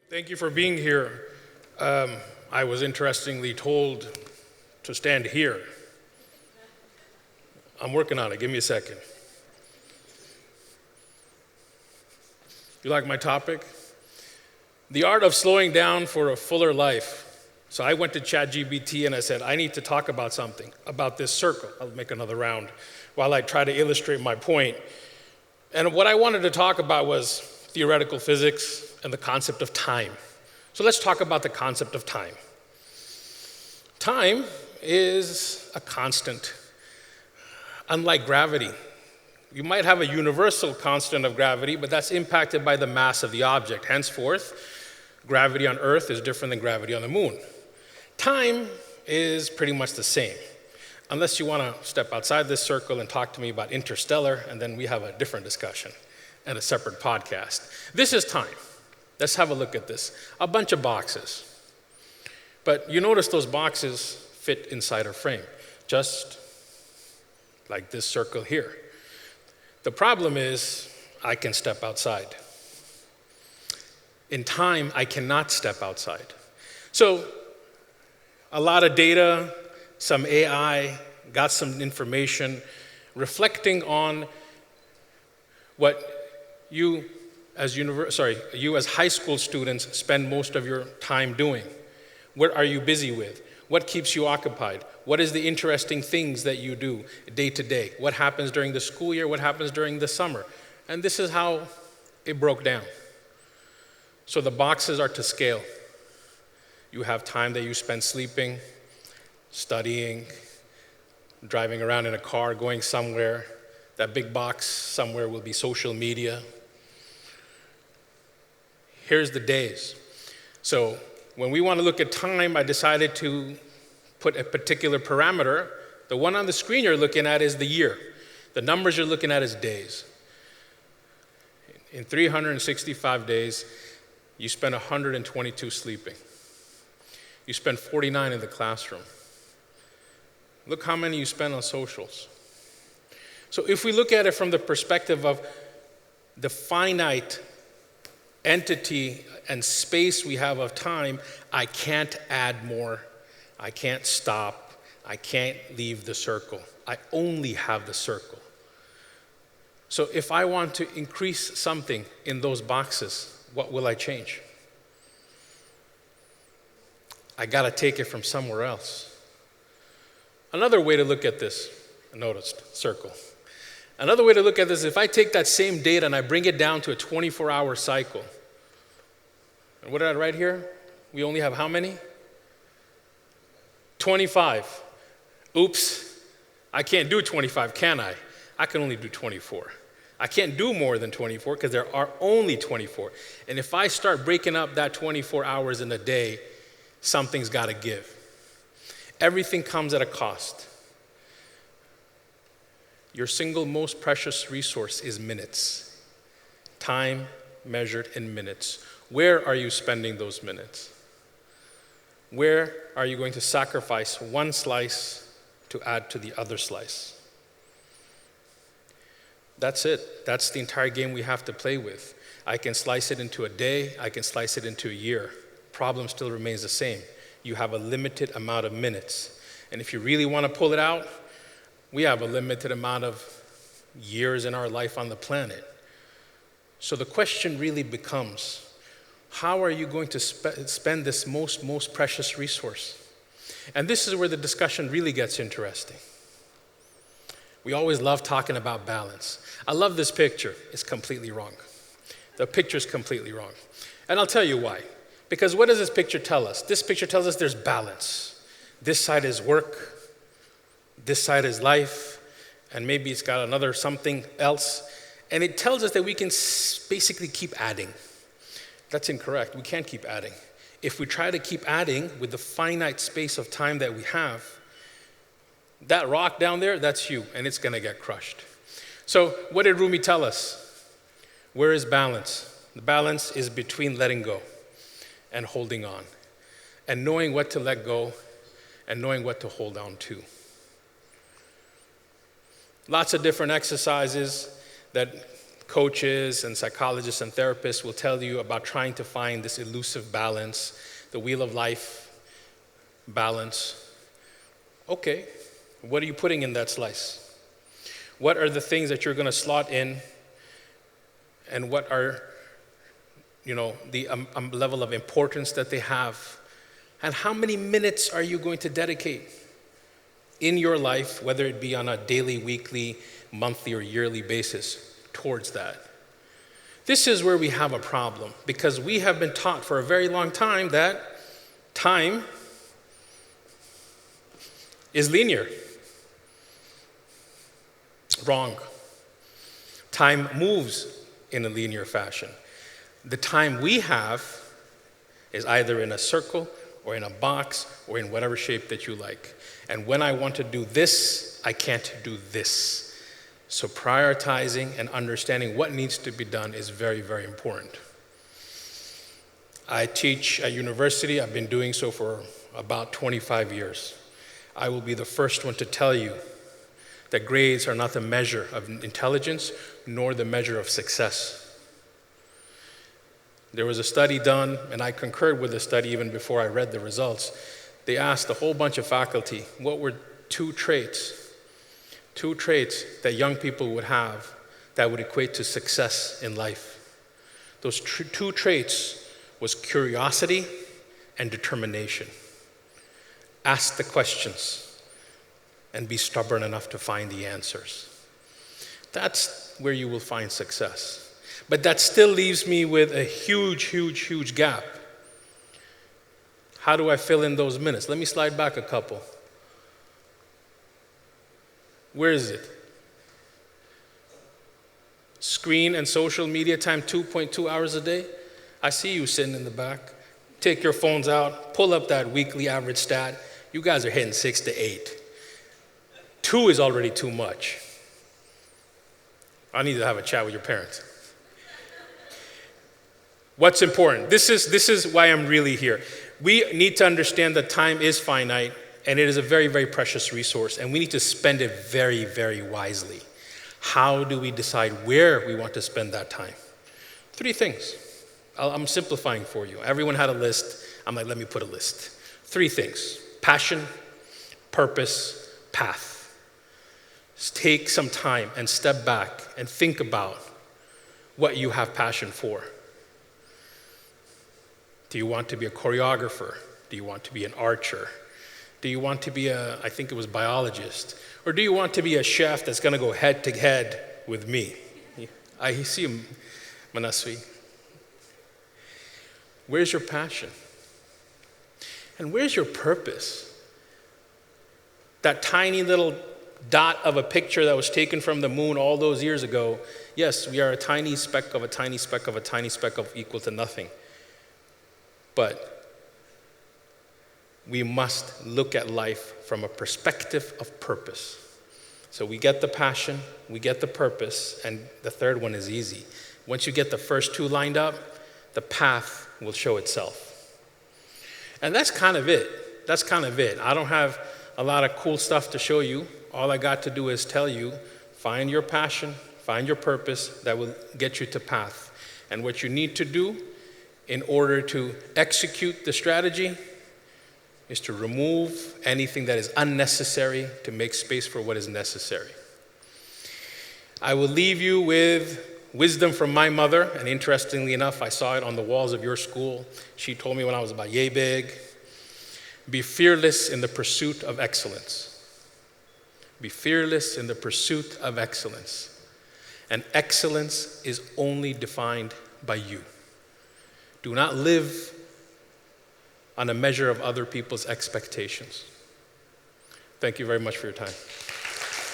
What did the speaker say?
Thank you for being here. I was interestingly told to stand here. I'm working on it. Give me a second. You like my topic? The art of slowing down for a fuller life. So I went to ChatGPT and I said, I need to talk about something, about this circle. I'll make another round while I try to illustrate my point. And what I wanted to talk about was theoretical physics and the concept of time. So let's talk about the concept of time. Time is a constant. Unlike gravity, you might have a universal constant of gravity, but that's impacted by the mass of the object. Henceforth, gravity on Earth is different than gravity on the moon. Time is pretty much the same, unless you want to step outside this circle and talk to me about interstellar, and then we have a different discussion and a separate podcast. This is time. Let's have a look at this. A bunch of boxes. But you notice those boxes fit inside a frame, just like this circle here. The problem is I can step outside. In time, I cannot step outside. So a lot of data, some AI, got some information reflecting on what you as high school students spend most of your time doing. What are you busy with? What keeps you occupied? What is the interesting things that you do day to day? What happens during the school year? What happens during the summer? And this is how it broke down. So the boxes are to scale. You have time that you spend sleeping, studying, driving around in a car, going somewhere. That big box somewhere will be social media. Here's the days. So when we want to look at time, I decided to put a particular parameter. The one on the screen you're looking at is the year. The numbers you're looking at is days. In 365 days, you spend 122 sleeping. You spend 49 in the classroom. Look how many you spend on socials. So if we look at it from the perspective of the finite entity and space we have of time, I can't add more. I can't stop. I can't leave the circle. I only have the circle. So if I want to increase something in those boxes, what will I change? I gotta take it from somewhere else. Another way to look at this, noticed, circle. Another way to look at this, if I take that same data and I bring it down to a 24-hour cycle, and what did I write here? We only have how many? 25. Oops, I can't do 25, can I? I can only do 24. I can't do more than 24 because there are only 24. And if I start breaking up that 24 hours in a day, something's got to give. Everything comes at a cost. Your single most precious resource is minutes. Time measured in minutes. Where are you spending those minutes? Where are you going to sacrifice one slice to add to the other slice? That's it. That's the entire game we have to play with. I can slice it into a day. I can slice it into a year. Problem still remains the same. You have a limited amount of minutes. And if you really want to pull it out, we have a limited amount of years in our life on the planet. So the question really becomes, how are you going to spend this most precious resource? And this is where the discussion really gets interesting. We always love talking about balance. I love this picture. It's completely wrong. The picture's completely wrong. And I'll tell you why. Because what does this picture tell us? This picture tells us there's balance. This side is work. This side is life. And maybe it's got another something else. And it tells us that we can basically keep adding. That's incorrect. We can't keep adding. If we try to keep adding with the finite space of time that we have, that rock down there, that's you, and it's going to get crushed. So what did Rumi tell us? Where is balance? The balance is between letting go and holding on, and knowing what to let go and knowing what to hold on to. Lots of different exercises that coaches and psychologists and therapists will tell you about trying to find this elusive balance, the wheel of life balance. Okay, what are you putting in that slice? What are the things that you're going to slot in, and what are, the level of importance that they have? And how many minutes are you going to dedicate in your life, whether it be on a daily, weekly, monthly, or yearly basis, towards that? This is where we have a problem, because we have been taught for a very long time that time is linear. Wrong. Time moves in a linear fashion. The time we have is either in a circle or in a box or in whatever shape that you like. And when I want to do this, I can't do this. So prioritizing and understanding what needs to be done is very, very important. I teach at university. I've been doing so for about 25 years. I will be the first one to tell you that grades are not the measure of intelligence, nor the measure of success. There was a study done, and I concurred with the study even before I read the results. They asked a whole bunch of faculty, what were two traits that young people would have that would equate to success in life? Those two traits was curiosity and determination. Ask the questions and be stubborn enough to find the answers. That's where you will find success. But that still leaves me with a huge, huge, huge gap. How do I fill in those minutes? Let me slide back a couple. Where is it? Screen and social media time, 2.2 hours a day. I see you sitting in the back. Take your phones out, pull up that weekly average stat. You guys are hitting 6 to 8. 2 is already too much. I need to have a chat with your parents. What's important? This is why I'm really here. We need to understand that time is finite, and it is a very, very precious resource, and we need to spend it very, very wisely. How do we decide where we want to spend that time? 3 things. I'm simplifying for you. Everyone had a list. I'm like, let me put a list. 3 things: passion, purpose, path. Just take some time and step back and think about what you have passion for. Do you want to be a choreographer? Do you want to be an archer? Do you want to be I think it was biologist? Or do you want to be a chef that's going to go head to head with me? I see him, Manasvi. Where's your passion? And where's your purpose? That tiny little dot of a picture that was taken from the moon all those years ago. Yes, we are a tiny speck of a tiny speck of a tiny speck of equal to nothing. But we must look at life from a perspective of purpose. So we get the passion, we get the purpose, and the third one is easy. Once you get the first 2 lined up, the path will show itself. And that's kind of it. I don't have a lot of cool stuff to show you. All I got to do is tell you, find your passion, find your purpose that will get you to path. And what you need to do in order to execute the strategy is to remove anything that is unnecessary to make space for what is necessary. I will leave you with wisdom from my mother, and interestingly enough, I saw it on the walls of your school. She told me when I was about yay big, be fearless in the pursuit of excellence. Be fearless in the pursuit of excellence. And excellence is only defined by you. Do not live on a measure of other people's expectations. Thank you very much for your time.